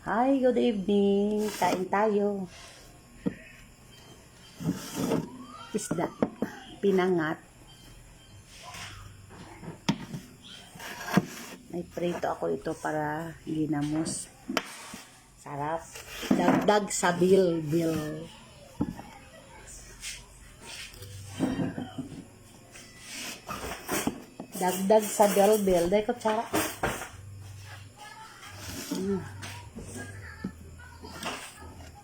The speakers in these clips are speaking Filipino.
Hi, good evening. Kain tayo. Isda. Pinangat. May prito ako ito para ginamos. Sarap. Dagdag sa bil-bil. Dagdag sa bil-bil. Dahil ko tsara.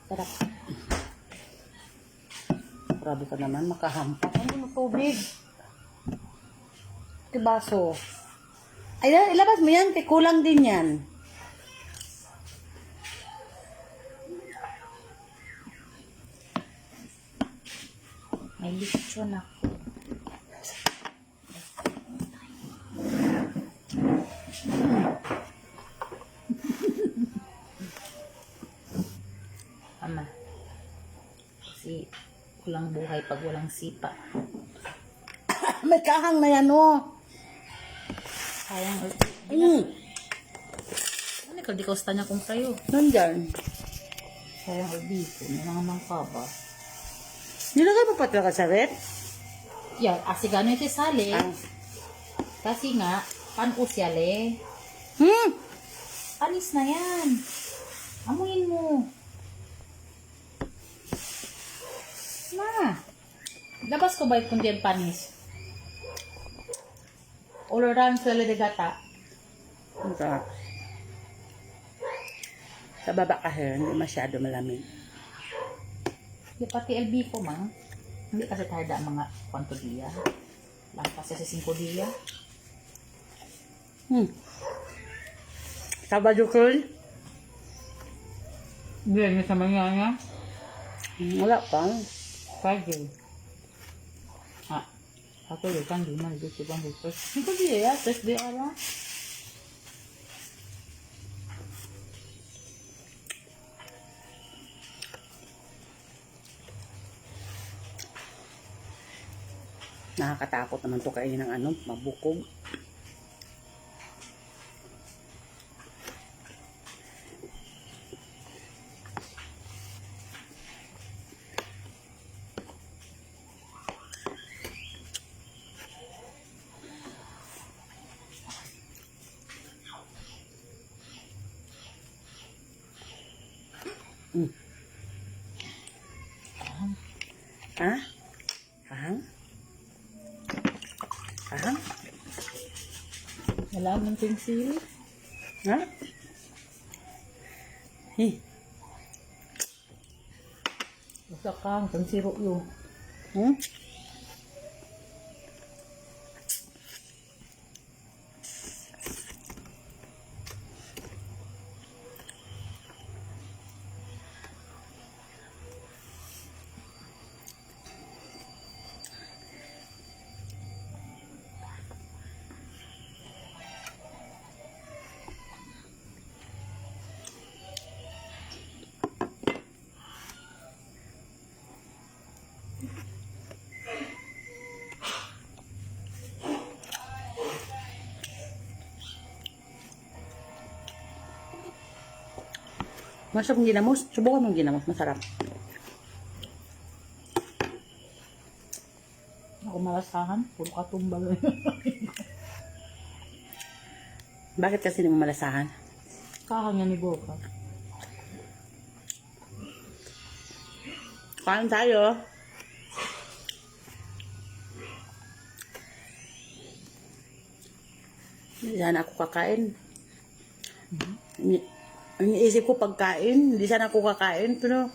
Sarap. Grabe ka naman, makahampak. Ano mo tubig? Ito baso. Ay, ilabas mo yan. Kaya kulang din yan. May lechon ako. Ama. Kasi kulang buhay pag walang sipa. May kahang na yan, oh. Sayang. Ano ka, di kosta niya kung kayo. Nandyan. Sayang dito. May naman ka ba? Nilagay mo pa ito kasarit? Yeah, asigano ito sali. Kasi nga, pan-usyale. Panis na yan. Amuin mo. Na. Labas ko ba yung kundi ang panis? Oloran sa ladagata. Ito. Sa baba kasi, hindi masyado malamig. Yung pati LB ko, mang. Hindi kasi tayo da mga kwanto diya. Lang kasi sa 5 diya. Sabado ko. Hindi niya sa mangyaya. Wala pa. Pagil. Ako yung kan di man gusto bang gusto. Hindi ko diya, test di ala. Nakakatakot naman to kainin ng ano, mabukog. Ha? Kahang? Kahang? Wala ng pensil. Ha? Basta kang pansiro yun. Masarap ng ginamos. Subukan mong ginamos. Masarap. Ako malasahan. Puro katumbal. Bakit kasi hindi mo malasahan? Kahanga ni Boka. Kain tayo. Hindi sana ako kakain. Iniisip ko pagkain. Hindi sana ako kakain. Pero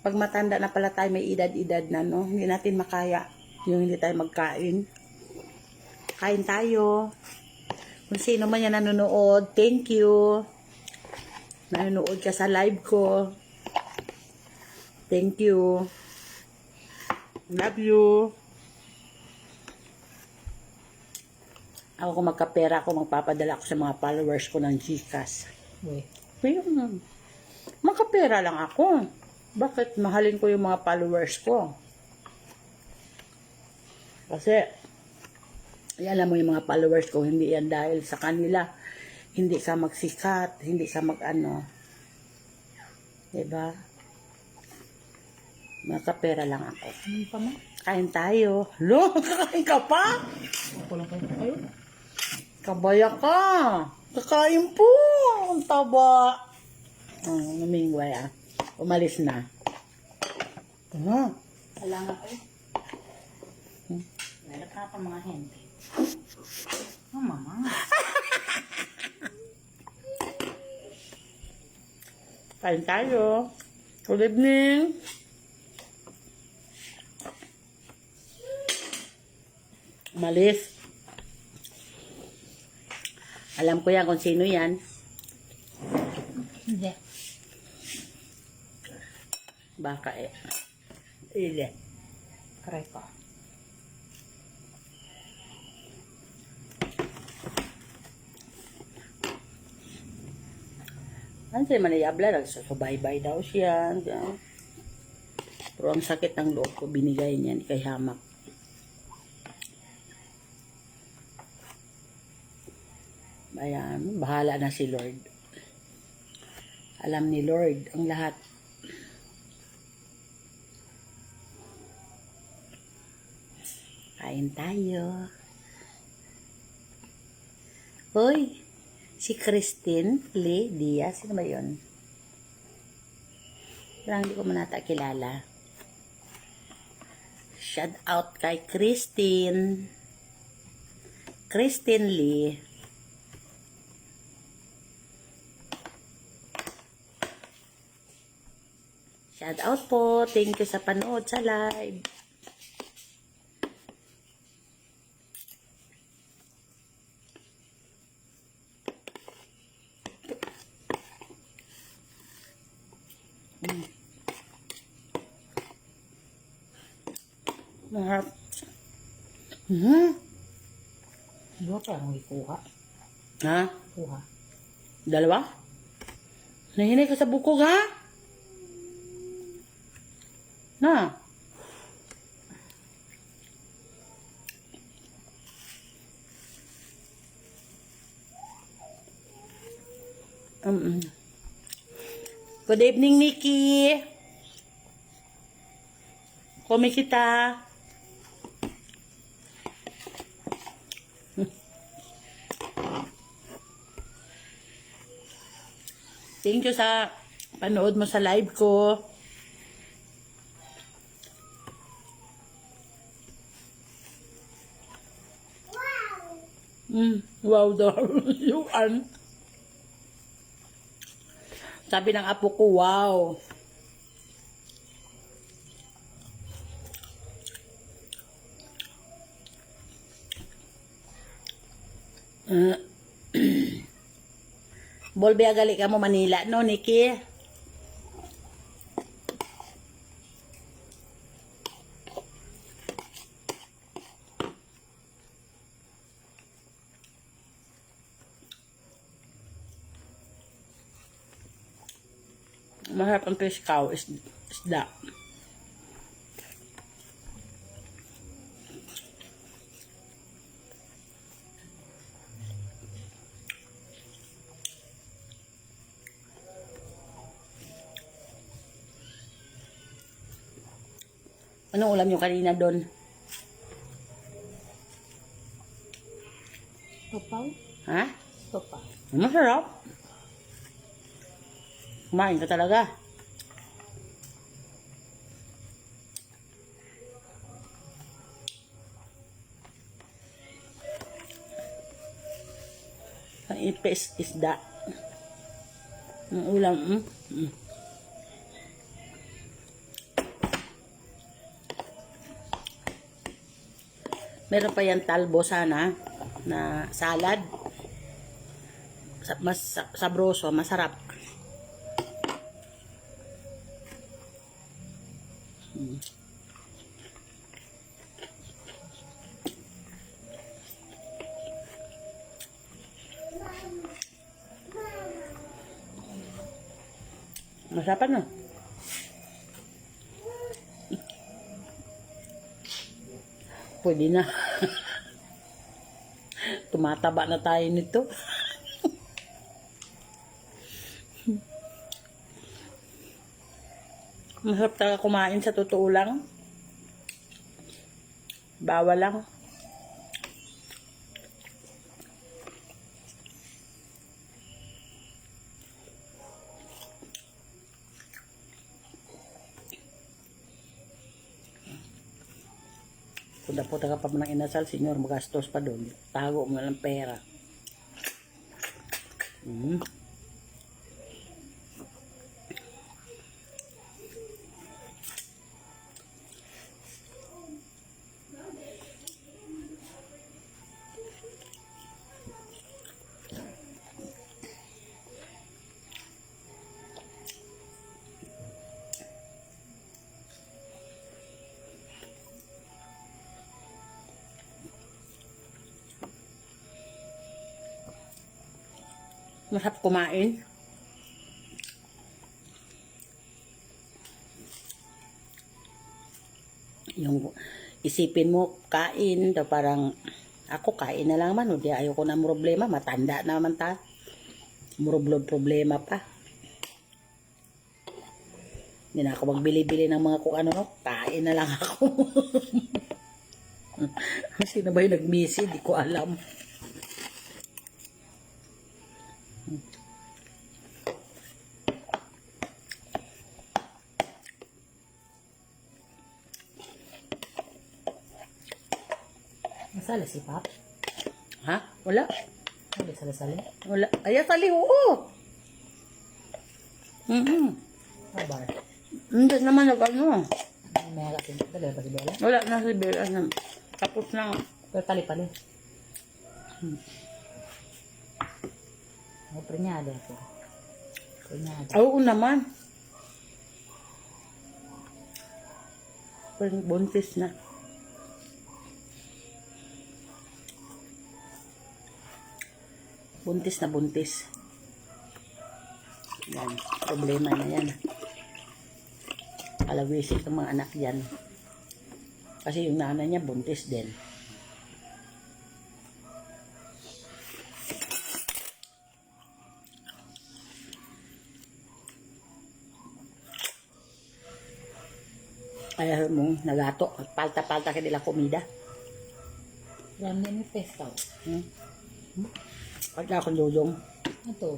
pag matanda na pala tayo, may edad-edad na, no? Hindi natin makaya yung hindi tayo magkain. Kain tayo. Kung sino man yan nanonood, thank you. Nanonood ka sa live ko. Thank you. Love you. Ako kung magkapera ako, magpapadala ako sa mga followers ko ng GCash. Weh. Ayun. Magkapera lang ako. Bakit mahalin ko yung mga followers ko? Kasi, alam mo yung mga followers ko, hindi yan dahil sa kanila. hindi ka magsikat, hindi ka mag-ano. Diba? Magkapera lang ako. Ano pa mo? Kain tayo. Lo, kakain ka pa? Ako lang kayo. Kabaya ka. Kakain po. Ang taba. Namingway ah. Umalis na. Kailangan kayo. Meron ka pa mga hente. Mama. Kain tayo. Good evening. Umalis. Alam ko yan kung sino yan. Hindi. Baka eh. Ile. Karay ka. Ano siya manayabla? Nagsusubaybay daw siya. Pero ang sakit ng loob ko, binigay niya ni kay Hamak. Ayan, bahala na si Lord. Alam ni Lord ang lahat. Kain tayo. Hoy, si Christine Lee Diaz. Sino ba yun? Parang hindi ko manata kilala. Shout out kay Christine. Christine Lee. Shout out po. Thank you sa panood sa live. Mahap. Dua pa akong ikuha. Ha? Kuha. Dalawa? Nahinay ka sa bukog, ha? Na? Good evening, Nikki. Kumi kita. Thank you sa panood mo sa live ko. Wow daw. Yuan. Sabi ng apo ko, wow. Bolbe agali ka mo Manila, no, Nikki? Masarap ang piskaw, isda. Anong ulam nyo kanina doon? Topaw? Ha? Topaw. Masarap. Kumain ka talaga. Ang ipis isda. Ang ulam. Meron pa yan talbo sana na salad. Mas sabroso, masarap. Masarap na. Pwede na. Tumataba na tayo nito. Masarap talaga kumain sa totoo lang. Bawal lang. Kung dapat ka pa ng inasal, senyor, magastos pa doon. Tago mo lang pera. Masarap kumain. Yung isipin mo, kain, daw parang, ako kain na lang man, hindi ayoko na problema, matanda na naman ta. Problema pa. Hindi na ako magbili-bili ng mga kung ano, no? Kain na lang ako. Sino ba yung nag-busy? Di ko alam. Nasali si Pap? Ha? Wala? Hindi sali-sali? Wala. Ay, sali, oo. Abar. Hindi naman nag-ano. May kasi dali ba si Bella? Wala na si Bella. Tapos na. Pero tali pala. May prenyada ako. Prenyada. Oo naman. Parang buntis na. Buntis na buntis. Yan. Problema na yan. Alawisik ng mga anak yan. Kasi yung nanay niya buntis din. Kaya mong nagato. Palta-palta ka nila komida. Rami may pestaw. Pagka akong dudong. Ito.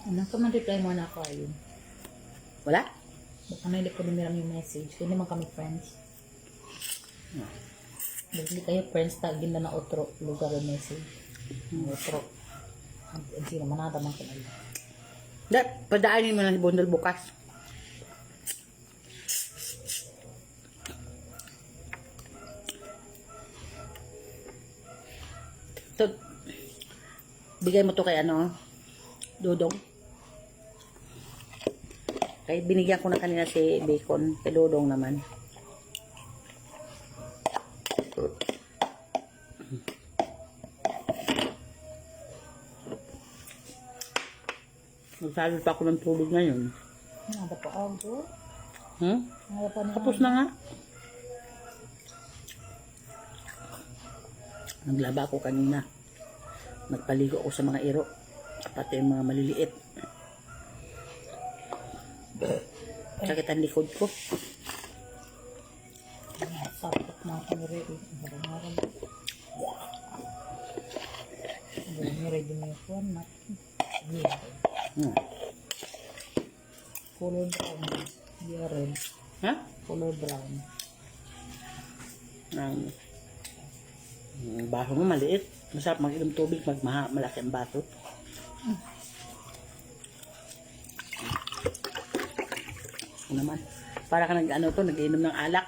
Anong ka man reply mo na ako ayun? Wala? Baka may ko dumiram yung message. Hindi naman kami friends. Hindi kayo friends, tagin na otro lugar yung message. Otro. Ang sino manata man ka na. Padaanin mo na si Bundol bukas. So, bigay mo to kay ano, Dudong. Kaya binigyan ko na kanina si Bacon, kay Dudong naman. Nagsabi pa ako ng tubig ngayon. Nada pa ako. Nada pa na. Tapos na nga. Naglaba ako kanina. Nagpaligo ako sa mga iro. Pati yung mga maliliit. Sakit ang likod ko. Sakit na ako ni Redy. Ni Redy mo yung phone na. Color brown. Dia red. Ha? Color brown. Baso mo maliit. Masarap mag-inom tubig pag malaki ang baso. Naman. Para ka nag-ano to, nag-inom ng alak.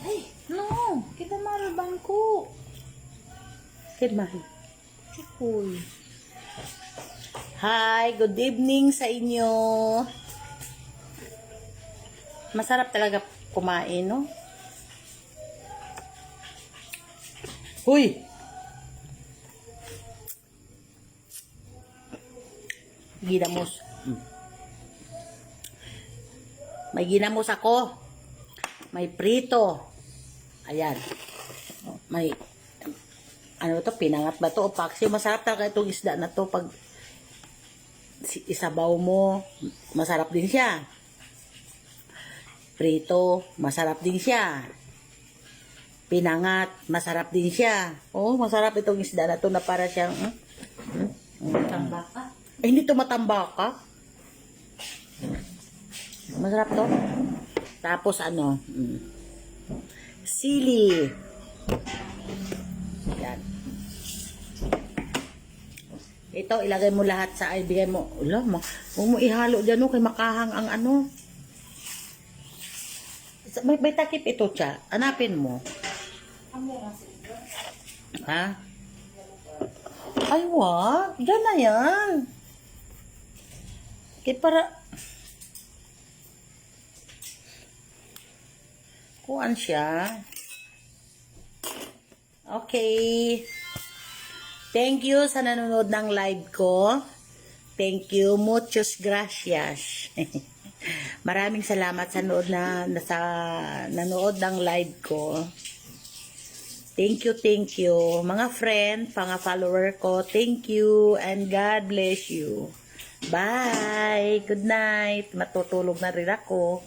Ay, no! Kita marabang ko. Kid Mahi. Chukoy. Hi, good evening sa inyo. Masarap talaga kumain, no? Huy! Ginamos. May ginamos ako. May prito. Ayan. May, ano to, pinangat ba to o paksiw? Masarap talaga itong isda na to pag isabaw mo. Masarap din siya. Prito, masarap din siya. Pinangat, masarap din siya. Oh, masarap itong isda na to na para siyang Tambaka. hindi to matambaka. Masarap to. Tapos ano, sili. Yan. Ito, ilagay mo lahat sa, ibigay mo. Wala, huwag mo ihalo dyan, kay makahang ang ano. May takip ito, Cha. Hanapin mo. Ha? Ay, wag. Diyan na yan. Okay, para... Kuhan siya. Okay. Thank you sa nanonood ng live ko. Thank you. Muchos gracias. Maraming salamat sa nanood ng live ko. Thank you. Mga friend, mga follower ko, thank you and God bless you. Bye. Good night. Matutulog na rin ako.